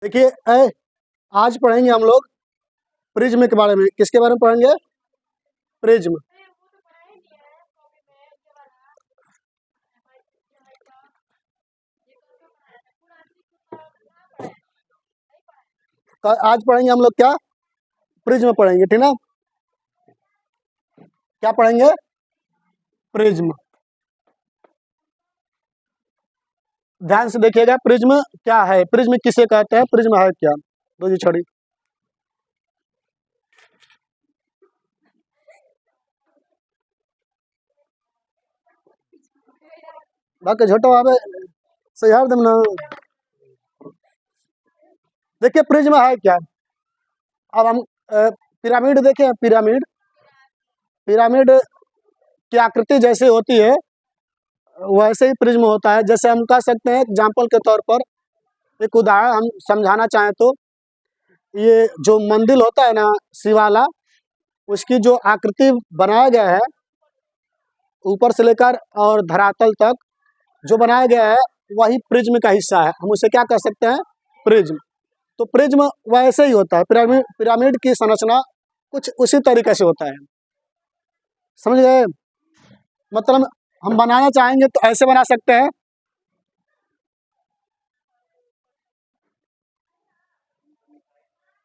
देखिए आज पढ़ेंगे हम लोग प्रिज्म के बारे में। किसके बारे में पढ़ेंगे? प्रिज्म। तो आज पढ़ेंगे हम लोग क्या? प्रिज्म पढ़ेंगे, ठीक ना? क्या पढ़ेंगे? प्रिज्म। ध्यान से देखिएगा, प्रिज्म क्या है, प्रिज्म किसे कहते हैं, प्रिज्म है क्या? दो जी छोड़ी बाकी झोटो आवे सही हार दम ना। देखिए प्रिज्म है क्या। अब हम पिरामिड देखें। पिरामिड पिरामिड की आकृति जैसे होती है वैसे ही प्रिज्म होता है। जैसे हम कह सकते हैं एग्जाम्पल के तौर पर, एक उदाहरण हम समझाना चाहें तो, ये जो मंदिर होता है ना शिवाला, उसकी जो आकृति बनाया गया है ऊपर से लेकर और धरातल तक जो बनाया गया है वही प्रिज्म का हिस्सा है। हम उसे क्या कह सकते हैं? प्रिज्म। तो प्रिज्म वैसे ही होता है। पिरामिड पिरामिड की संरचना कुछ उसी तरीके से होता है। समझ गए? मतलब हम बनाना चाहेंगे तो ऐसे बना सकते हैं।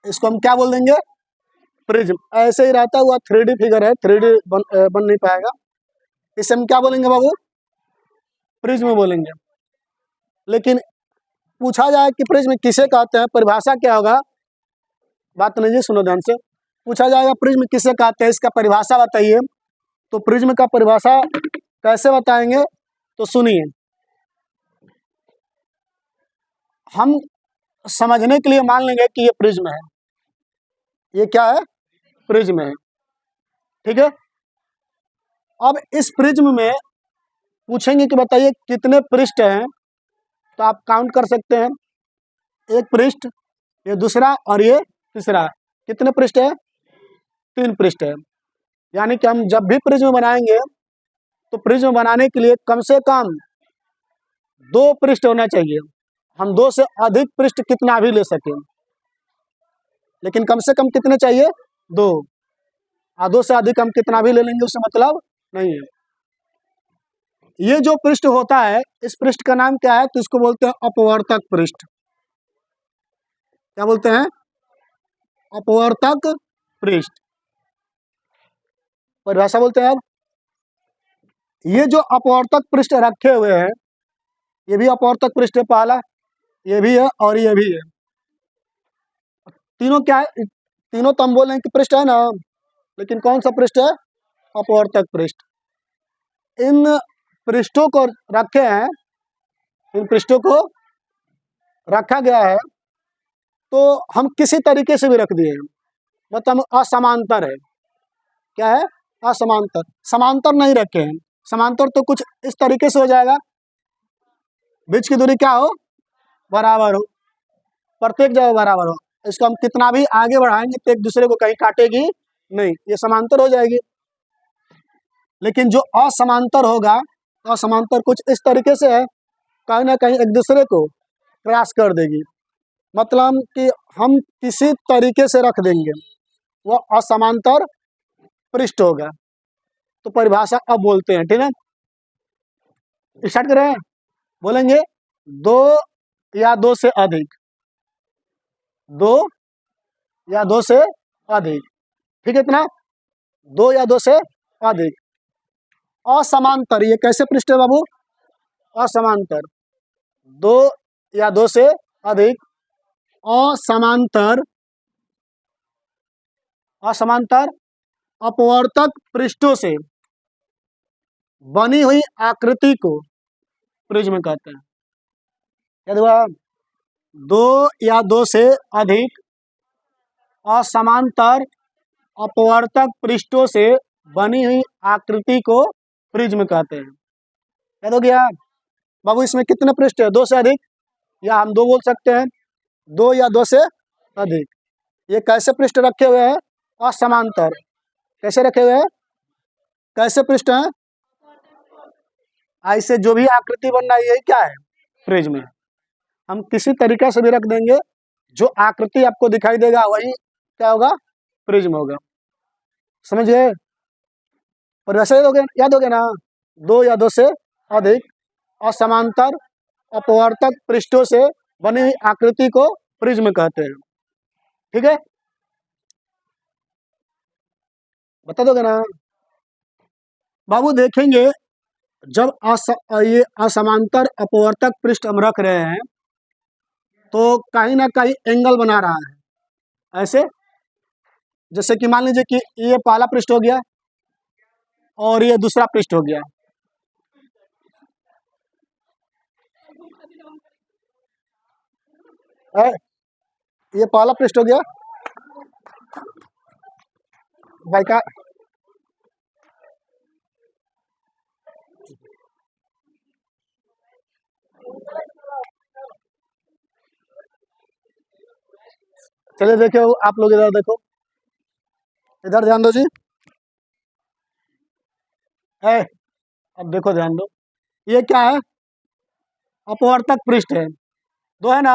इसको हम क्या बोल देंगे? प्रिज्म। ऐसे ही रहता हुआ 3D फिगर है, 3D बन नहीं पाएगा। इसे हम क्या बोलेंगे बाबू? प्रिज्म बोलेंगे। लेकिन पूछा जाए कि प्रिज्म किसे कहते हैं, परिभाषा क्या होगा? बात नहीं जी, सुनो ध्यान से। पूछा जाएगा प्रिज्म किसे कहते हैं, इसका परिभाषा बताइए। तो प्रिज्म का परिभाषा कैसे बताएंगे? तो सुनिए, हम समझने के लिए मान लेंगे कि ये प्रिज्म है। ये क्या है? प्रिज्म है, ठीक है। अब इस प्रिज्म में पूछेंगे कि बताइए कितने पृष्ठ हैं, तो आप काउंट कर सकते हैं। एक पृष्ठ, ये दूसरा और ये तीसरा। कितने पृष्ठ है? 3 पृष्ठ है। यानी कि हम जब भी प्रिज्म बनाएंगे तो प्रिज्म बनाने के लिए कम से कम 2 पृष्ठ होना चाहिए। हम 2 से अधिक पृष्ठ कितना भी ले सकें, लेकिन कम से कम कितने चाहिए? 2। 2 से अधिक हम कितना भी ले लेंगे उससे मतलब नहीं है। ये जो पृष्ठ होता है, इस पृष्ठ का नाम क्या है? तो इसको बोलते हैं अपवर्तक पृष्ठ। क्या बोलते हैं? अपवर्तक पृष्ठ। परिभाषा बोलते हैं। अब ये जो अपवर्तक पृष्ठ रखे हुए हैं, ये भी अपवर्तक पृष्ठ है, पहला ये भी है और ये भी है। तीनों क्या है? तीनों तो हम बोल रहे हैं कि पृष्ठ है ना, लेकिन कौन सा पृष्ठ है? अपवर्तक पृष्ठ। इन पृष्ठों को रखे हैं, इन पृष्ठों को रखा गया है तो हम किसी तरीके से भी रख दिए हैं, मतलब असमांतर है। क्या है? असमांतर। समांतर नहीं रखे हैं। समांतर तो कुछ इस तरीके से हो जाएगा, बीच की दूरी क्या हो? बराबर हो, प्रत्येक जगह बराबर हो। इसको हम कितना भी आगे बढ़ाएंगे तो एक दूसरे को कहीं काटेगी नहीं, ये समांतर हो जाएगी। लेकिन जो असमांतर होगा, असमांतर कुछ इस तरीके से है, कहीं ना कहीं एक दूसरे को क्रॉस कर देगी। मतलब कि हम किसी तरीके से रख देंगे, वो असमांतर पृष्ठ होगा। तो परिभाषा अब बोलते हैं, ठीक है। स्टार्ट करें। बोलेंगे 2 या 2 से अधिक, 2 या 2 से अधिक, ठीक है। इतना 2 या 2 से अधिक। असमांतर, ये कैसे पृष्ठ है बाबू? असमांतर। 2 या 2 से अधिक असमांतर, असमांतर अपवर्तक पृष्ठों से बनी हुई आकृति को प्रिज्म कहते हैं। क्या हुआ? 2 या 2 से अधिक असमांतर अपवर्तक पृष्ठों से बनी हुई आकृति को प्रिज्म कहते हैं। क्या हो गया बाबू? इसमें कितने पृष्ठ है? 2 से अधिक, या हम 2 बोल सकते हैं, 2 या 2 से अधिक। ये कैसे पृष्ठ रखे हुए हैं? असमांतर। कैसे रखे हुए हैं? कैसे पृष्ठ हैं? ऐसे जो भी आकृति बन रहा है यही क्या है? प्रिज्म है। हम किसी तरीके से भी रख देंगे, जो आकृति आपको दिखाई देगा वही क्या होगा, प्रिज्म होगा। समझ गए? और वैसे याद हो गया ना, दो या दो से अधिक असमांतर अपवर्तक पृष्ठों से बनी हुई आकृति को प्रिज्म कहते हैं। ठीक है, बता दोगे ना बाबू? देखेंगे जब ये असमांतर अपवर्तक पृष्ठ हम रख रहे हैं तो कहीं ना कहीं एंगल बना रहा है। ऐसे जैसे कि मान लीजिए कि ये पहला पृष्ठ हो गया और ये दूसरा पृष्ठ हो गया। ये पहला पृष्ठ हो गया भाई का, चलिए देखो आप लोग इधर देखो, इधर ध्यान दो जी। अब देखो ध्यान दो, ये क्या है, अपवर्तक पृष्ठ है, दो है ना,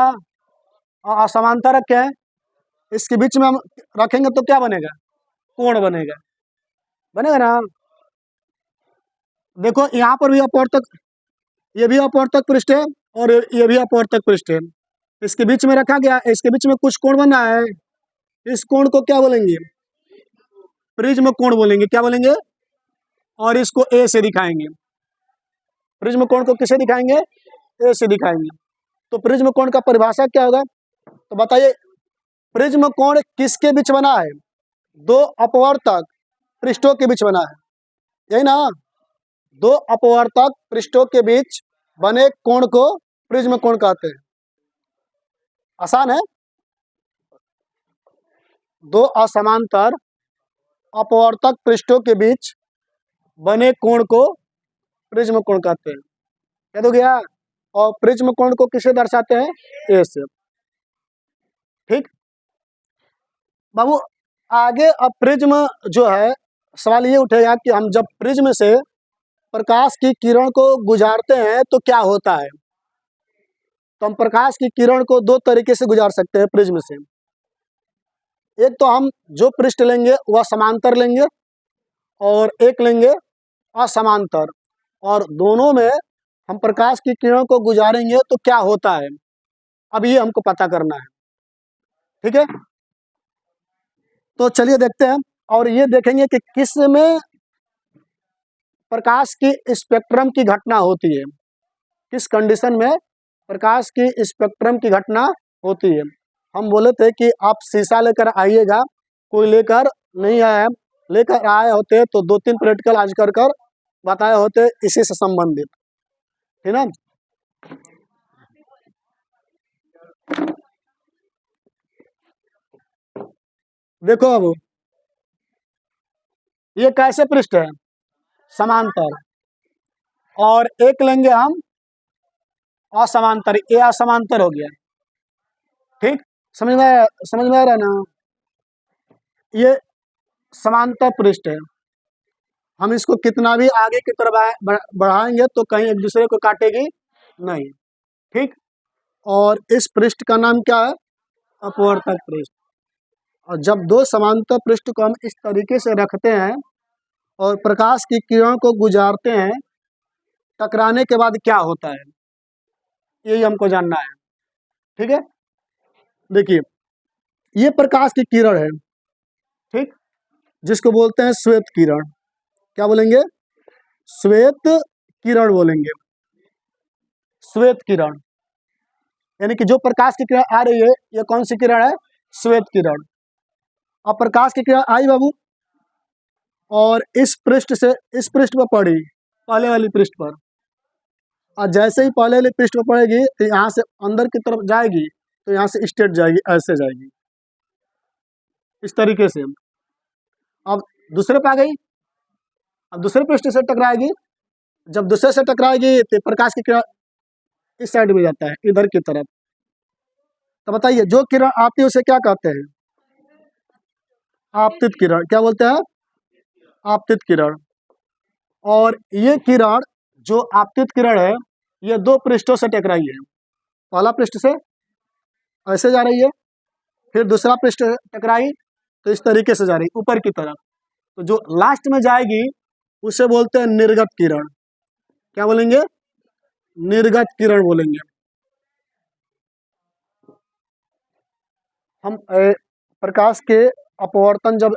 और असमांतर रखे हैं, इसके बीच में हम रखेंगे तो क्या बनेगा, कोण बनेगा, बनेगा ना। देखो यहाँ पर भी अपवर्तक, ये भी अपवर्तक पृष्ठ है और ये भी अपवर्तक पृष्ठ है, इसके बीच में रखा गया, इसके बीच में कुछ कोण बना है, इस कोण को क्या बोलेंगे, प्रिज्म कोण बोलेंगे। क्या बोलेंगे? और इसको ए से दिखाएंगे, प्रिज्म कोण को किसे दिखाएंगे, ए से दिखाएंगे। तो प्रिज्म कोण का परिभाषा क्या होगा, तो बताइए, प्रिज्म कोण किसके बीच बना है, दो अपवर्तक पृष्ठों के बीच बना है, यही ना, दो अपवर्तक पृष्ठों के बीच बने कोण को प्रिज्म कोण कहते हैं। आसान है, दो असमांतर अपवर्तक पृष्ठों के बीच बने कोण को प्रिज्म कोण कहते हैं। याद हो गया? और प्रिज्म कोण को किसे दर्शाते हैं, ए से। ठीक बाबू, आगे अब प्रिज्म जो है, सवाल ये उठेगा कि हम जब प्रिज्म से प्रकाश की किरण को गुजारते हैं तो क्या होता है। तो हम प्रकाश की किरण को दो तरीके से गुजार सकते हैं प्रिज्म से। एक तो हम जो पृष्ठ लेंगे वह समांतर लेंगे और एक लेंगे असमांतर, और दोनों में हम प्रकाश की किरण को गुजारेंगे तो क्या होता है, अब ये हमको पता करना है। ठीक है, तो चलिए देखते हैं, और ये देखेंगे कि किस में प्रकाश की स्पेक्ट्रम की घटना होती है, किस कंडीशन में प्रकाश की स्पेक्ट्रम की घटना होती है। हम बोले थे कि आप शीशा लेकर आइएगा, कोई लेकर नहीं आया, लेकर आए होते तो दो तीन प्रैक्टिकल आज कर बताए होते इसी से संबंधित, ठीक ना। देखो अब ये कैसे पृष्ठ है, समांतर, और एक लेंगे हम असमांतर, ये असमांतर हो गया। ठीक, समझ में आ रहा है ना, ये समांतर पृष्ठ है, हम इसको कितना भी आगे की तरफ बढ़ाएंगे तो कहीं एक दूसरे को काटेगी नहीं। ठीक, और इस पृष्ठ का नाम क्या है, अपवर्तक पृष्ठ। और जब दो समांतर पृष्ठ को हम इस तरीके से रखते हैं और प्रकाश की किरण को गुजारते हैं, टकराने के बाद क्या होता है, यही हमको जानना है। ठीक है, देखिए ये प्रकाश की किरण है, ठीक, जिसको बोलते हैं श्वेत किरण। क्या बोलेंगे, श्वेत किरण बोलेंगे, श्वेत किरण, यानी कि जो प्रकाश की किरण आ रही है ये कौन सी किरण है, श्वेत किरण। अब प्रकाश की किरण आई बाबू और इस पृष्ठ से इस पृष्ठ पर पड़ी, पहले वाली पृष्ठ पर, और जैसे ही पहले वाली पृष्ठ पर पड़ेगी तो यहाँ से अंदर की तरफ जाएगी, तो यहाँ से स्ट्रेट जाएगी, ऐसे जाएगी इस तरीके से। अब दूसरे पे आ गई, अब दूसरे पृष्ठ से टकराएगी, जब दूसरे से टकराएगी तो प्रकाश की किरण इस साइड में जाता है, इधर की तरफ। तो बताइए जो किरण आती है उसे क्या कहते हैं, आपतित किरण। क्या बोलते हैं, आपतित किरण। और ये किरण जो आपतित किरण है ये दो पृष्ठों से टकराई है, पहला पृष्ठ से ऐसे जा रही है फिर दूसरा पृष्ठ टकराई तो इस तरीके से जा रही ऊपर की तरफ, तो जो लास्ट में जाएगी उसे बोलते हैं निर्गत किरण। क्या बोलेंगे? निर्गत किरण बोलेंगे। हम प्रकाश के अपवर्तन जब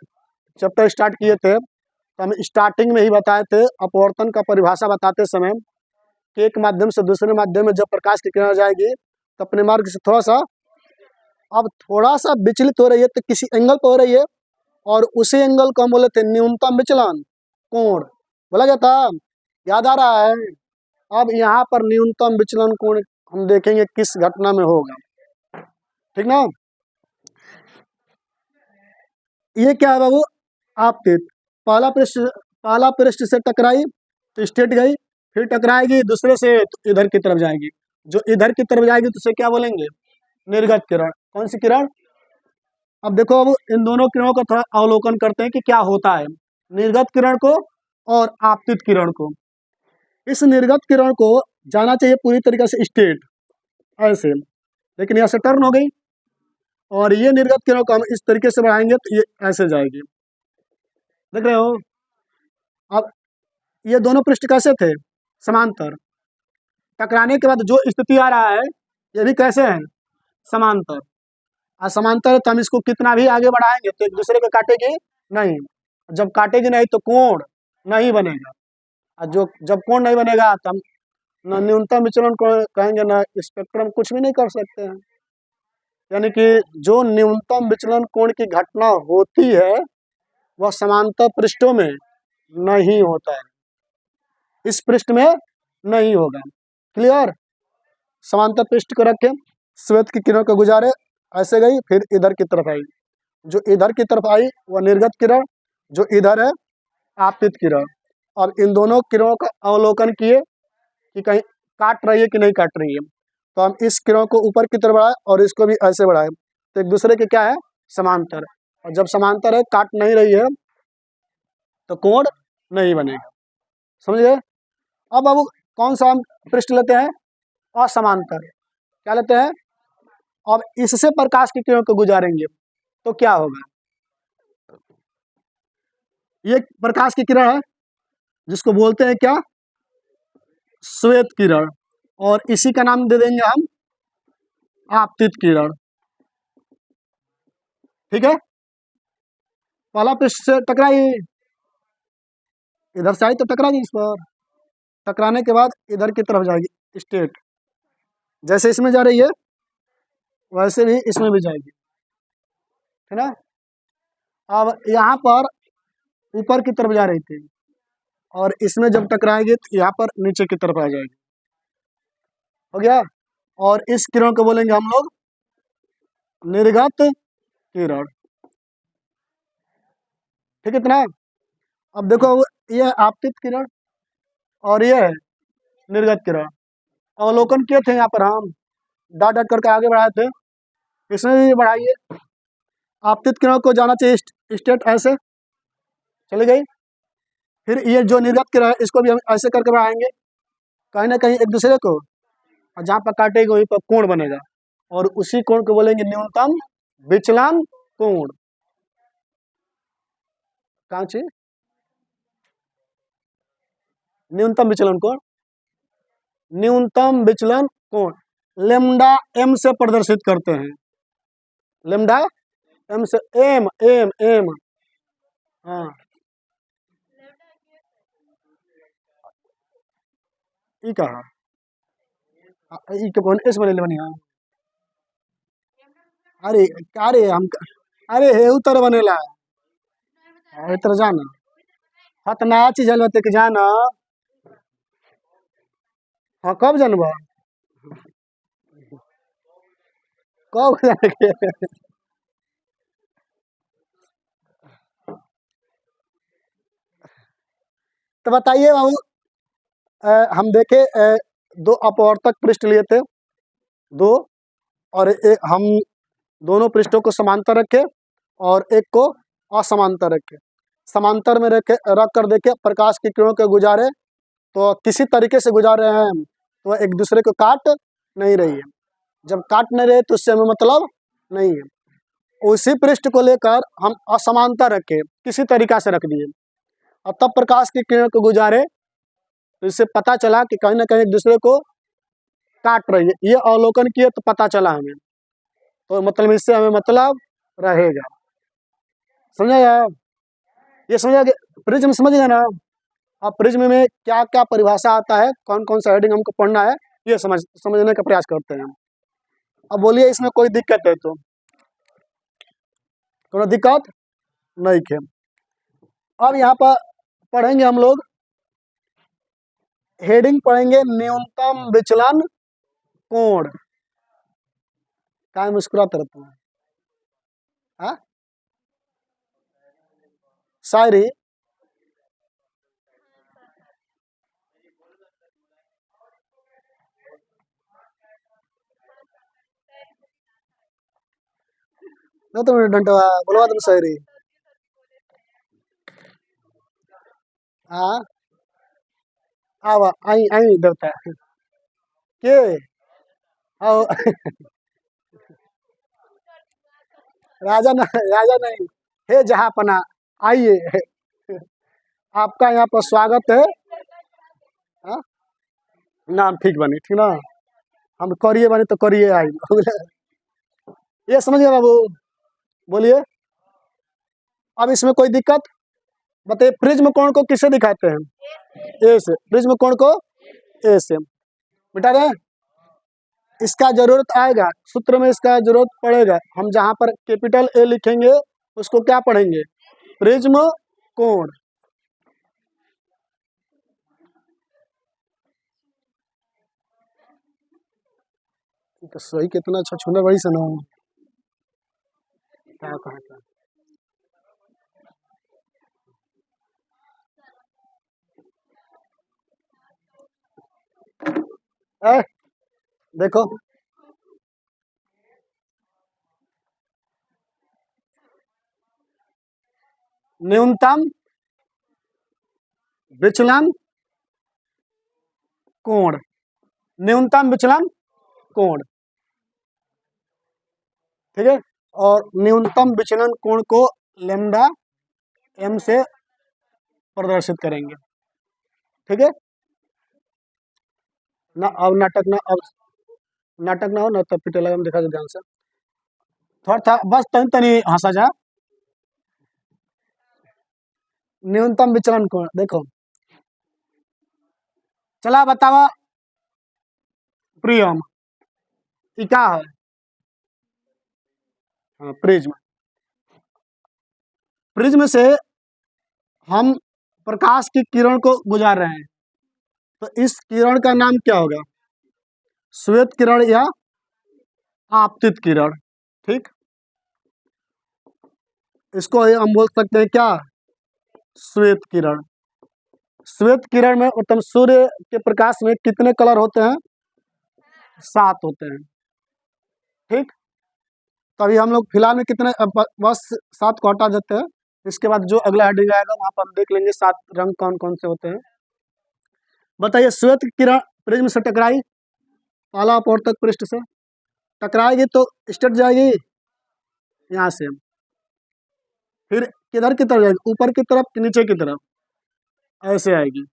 चैप्टर स्टार्ट किए थे तो हम स्टार्टिंग में ही बताए थे, अपवर्तन का परिभाषा बताते समय कि एक माध्यम से दूसरे माध्यम में जब प्रकाश की किरण जाएगी तो अपने मार्ग से थोड़ा सा विचलित हो रही है तो किसी एंगल पर हो रही है, और उसी एंगल को हम बोले थे न्यूनतम विचलन कोण बोला गया था, याद आ रहा है? अब यहाँ पर न्यूनतम विचलन कोण हम देखेंगे किस घटना में होगा, ठीक ना। ये क्या है बाबू? आपतित। पहला पृष्ठ से टकराई तो स्ट्रेट गई, फिर टकराएगी दूसरे से तो इधर की तरफ जाएगी, जो इधर की तरफ जाएगी तो उसे क्या बोलेंगे? निर्गत किरण। कौन सी किरण? अब देखो, अब इन दोनों किरणों का थोड़ा अवलोकन करते हैं कि क्या होता है, निर्गत किरण को और आपतित किरण को। इस निर्गत किरण को जाना चाहिए पूरी तरीके से स्ट्रेट ऐसे, लेकिन यहाँ से टर्न हो गई, और ये निर्गत किरण को हम इस तरीके से बढ़ाएंगे तो ये ऐसे जाएगी, देख रहे हो। अब ये दोनों पृष्ठ कैसे थे? समांतर। टकराने के बाद जो स्थिति आ रहा है ये भी कैसे है? समांतर। असमांतर तो हम इसको कितना भी आगे बढ़ाएंगे तो एक दूसरे को काटेगी नहीं, जब काटेगी नहीं तो कोण नहीं बनेगा, और जो जब कोण नहीं बनेगा तो हम न न्यूनतम विचलन को कहेंगे न स्पेक्ट्रम, कुछ भी नहीं कर सकते हैं। यानी कि जो न्यूनतम विचलन कोण की घटना होती है वह समांतर पृष्ठों में नहीं होता है, इस पृष्ठ में नहीं होगा। क्लियर? समांतर पृष्ठ को रखें, श्वेत की किरण को गुजारे, ऐसे गई फिर इधर की तरफ आई, जो इधर की तरफ आई वह निर्गत किरण, जो इधर है आपतित किरण। अब इन दोनों किरणों का अवलोकन किए कि कहीं काट रही है कि नहीं काट रही है, तो हम इस किरण को ऊपर की तरफ बढ़ाए और इसको भी ऐसे बढ़ाए तो एक दूसरे के क्या है? समांतर। और जब समांतर है, काट नहीं रही है, तो कोण नहीं बनेगा। समझ गए? अब कौन सा हम पृष्ठ लेते हैं? असमांतर। क्या लेते हैं? अब इससे प्रकाश की किरण को गुजारेंगे तो क्या होगा? ये प्रकाश की किरण है जिसको बोलते हैं क्या? श्वेत किरण, और इसी का नाम दे देंगे हम आपतित किरण। ठीक है? पहला पृष्ठ से टकराई, इधर से आई तो टकराएगी इस पर, टकराने के बाद इधर की तरफ जाएगी स्ट्रेट, जैसे इसमें जा रही है वैसे भी इसमें भी जाएगी, है ना। अब यहाँ पर ऊपर की तरफ जा रही थी और इसमें जब टकराएगी तो यहाँ पर नीचे की तरफ आ जाएगी, हो गया। और इस किरण को बोलेंगे हम लोग निर्गत किरण। ठीक है इतना। अब देखो, ये आपतित किरण और ये है निर्गत किरण। अवलोकन किए थे यहाँ पर, हम डॉट डॉट करके आगे बढ़ाए थे, इसमें भी बढ़ाइए। आपतित किरण को जाना चाहिए स्ट्रेट, ऐसे चली गई, फिर ये जो निर्गत किरण है इसको भी हम ऐसे करके बढ़ाएंगे, कहीं ना कहीं एक दूसरे को, और जहाँ पर काटेगी वहीं पर कोण बनेगा, और उसी कोण को बोलेंगे न्यूनतम विचलन कोण। कहाँ चाहिए? न्यूनतम विचलन कोण, न्यूनतम विचलन कोण लेम्डा एम से प्रदर्शित करते हैं, लेम्डा एम से, एम एम एम, हाँ ई कहा ई के कौन इस बने बनी, हाँ अरे अरे हम अरे हे उतर बनेला इतर जाना हत नया चीज हल के जाना। हाँ कब जानबा? कब जाने? तो बताइए बाबू, हम देखे दो अपवर्तक पृष्ठ लिए थे दो, और हम दोनों पृष्ठों को समांतर रखे और एक को असमांतर रखे। समांतर में रख कर देखे प्रकाश की किरणों के गुजारे तो किसी तरीके से गुजार रहे हैं हम, तो एक दूसरे को काट नहीं रही है। जब काट नहीं रहे तो उससे हमें मतलब नहीं है। उसी पृष्ठ को लेकर हम असमानता रखे, किसी तरीका से रख दिए और तब प्रकाश की किरण को गुजारे, तो इससे पता चला कि कहीं ना कहीं एक दूसरे को काट रही है। ये अवलोकन किए तो पता चला हमें, तो मतलब इससे हमें मतलब रहेगा। समझेगा? ये समझेगा? प्रिज्म समझ गए ना? अब प्रिज्म में क्या क्या परिभाषा आता है, कौन कौन सा हेडिंग हमको पढ़ना है, ये समझने का प्रयास करते हैं। अब बोलिए इसमें कोई दिक्कत है तो? कोई दिक्कत नहीं है। अब यहाँ पर पढ़ेंगे हम लोग, हेडिंग पढ़ेंगे न्यूनतम विचलन कोण। क्या मुस्कुराते रहते हैं? हाँ, शायरी। नहीं तो डंटवा बोलवा तुम शायरी। हाँ, आवा आई आई देवता के आओ। राजा नहीं, हे जहापना, आइए, आपका यहाँ पर स्वागत है। हाँ? नाम ठीक बनी, ठीक ना? हम करिए बनी तो करिए आई। ये समझ गए बाबू? बोलिए। अब इसमें कोई दिक्कत? बताइए, प्रिज्म कोण को किससे दिखाते हैं? ए से। प्रिज्म कोण को ए से। बेटा रहे, इसका जरूरत आएगा, सूत्र में इसका जरूरत पड़ेगा। हम जहां पर कैपिटल ए लिखेंगे उसको क्या पढ़ेंगे? प्रिज्म कोण। तो सही कितना अच्छा छूना बड़ी से ना। क्या कहा था? देखो, न्यूनतम विचलन कोण, न्यूनतम विचलन कोण, ठीक है। और न्यूनतम विचलन कोण को लैम्डा एम से प्रदर्शित करेंगे, ठीक है ना? अब नाटक ना हो ना, तब पिटे लगा देखा ध्यान से, थोड़ा था बस तनी तनी हंसा जा। न्यूनतम विचलन कोण देखो, चला बतावा प्रियम, ये क्या है? हाँ, प्रिज्म। प्रिज्म से हम प्रकाश की किरण को गुजार रहे हैं, तो इस किरण का नाम क्या होगा? श्वेत किरण या आपतित किरण, ठीक। इसको हम बोल सकते हैं क्या? श्वेत किरण। श्वेत किरण में मतलब सूर्य के प्रकाश में कितने कलर होते हैं? 7 होते हैं, ठीक। तो अभी हम लोग फिलहाल में कितने, बस 7 को हटा देते हैं। इसके बाद जो अगला हेडिंग आएगा वहां पर हम देख लेंगे 7 रंग कौन कौन से होते हैं। बताइए, श्वेत किरण प्रिज्म से टकराई, पहला अपवर्तक पृष्ठ से टकराएगी तो स्टेट जाएगी यहाँ से, फिर किधर की तरफ जाएगी? ऊपर की तरफ कि नीचे की तरफ? ऐसे आएगी।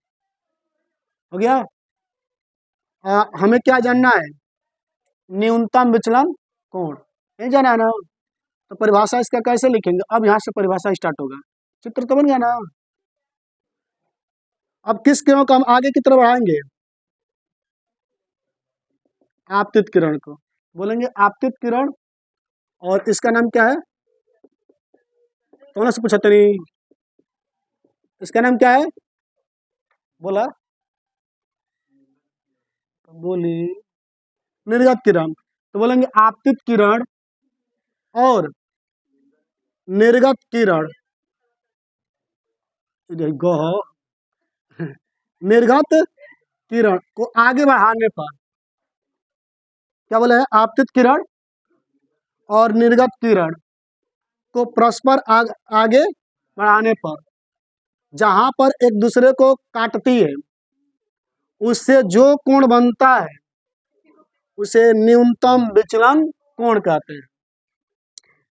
हो गया? हमें क्या जानना है? न्यूनतम विचलन कोण, नहीं जाना है ना? तो परिभाषा इसका कैसे लिखेंगे? अब यहाँ से परिभाषा स्टार्ट होगा। चित्र तो बन गया ना? अब किस किरण को हम आगे की तरफ बढ़ाएंगे? आपतित किरण को बोलेंगे आपतित किरण, और इसका नाम क्या है? कौन से पूछा तेरी? इसका नाम क्या है? बोला बोली निर्गत किरण, तो बोलेंगे आपतित किरण और निर्गत किरण, निर्गत किरण को आगे बढ़ाने पर क्या बोले? आपतित किरण और निर्गत किरण को परस्पर आगे बढ़ाने पर जहां पर एक दूसरे को काटती है, उससे जो कोण बनता है उसे न्यूनतम विचलन कोण कहते हैं।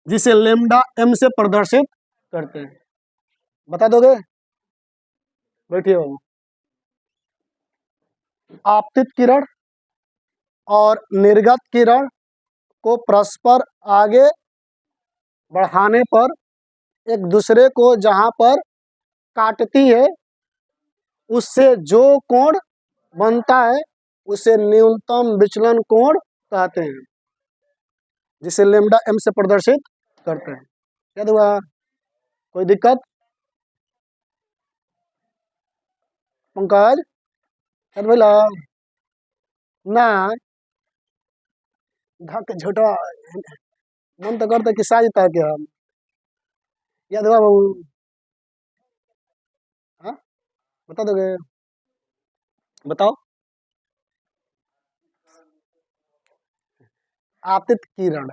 जिसे लेमडा एम से प्रदर्शित करते हैं। बता दोगे? बैठिए बाबू। आपतित किरण और निर्गत किरण को परस्पर आगे बढ़ाने पर एक दूसरे को जहां पर काटती है उससे जो कोण बनता है उसे न्यूनतम विचलन कोण कहते हैं, जिसे लेमडा एम से प्रदर्शित करते हैं। क्या हुआ? कोई दिक्कत? पंकज बोला ना धक झोटा मन तो करता कि साज था क्या हम। याद हुआ बाबू? हाँ, बता दोगे? बताओ। आपतित किरण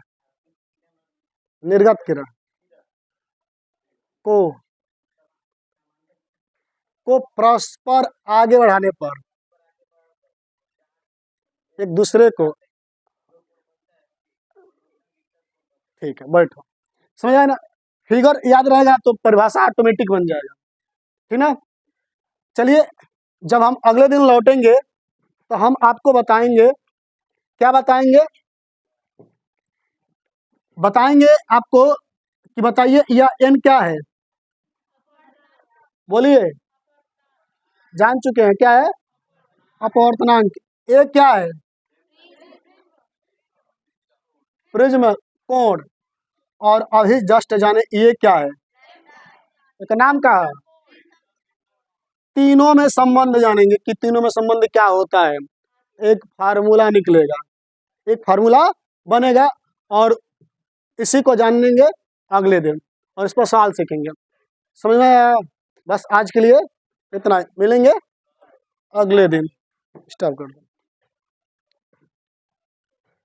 निर्गत किरण को परस्पर आगे बढ़ाने पर एक दूसरे को, ठीक है बैठो, समझ आया ना? फिगर याद रहेगा तो परिभाषा ऑटोमेटिक बन जाएगा, ठीक ना? चलिए, जब हम अगले दिन लौटेंगे तो हम आपको बताएंगे, क्या बताएंगे? बताएंगे आपको कि बताइए यह एन क्या है? बोलिए। जान चुके हैं क्या है? अपवर्तनांक। ए क्या है? प्रिज्म कोण। और अभी जस्ट जाने ये क्या है? एक नाम का है। तीनों में संबंध जानेंगे कि तीनों में संबंध क्या होता है। एक फार्मूला निकलेगा, एक फार्मूला बनेगा और इसी को जानेंगे अगले दिन और इस पर सवाल सीखेंगे। समझ में आया? बस आज के लिए इतना ही, मिलेंगे अगले दिन। स्टॉप कर दो।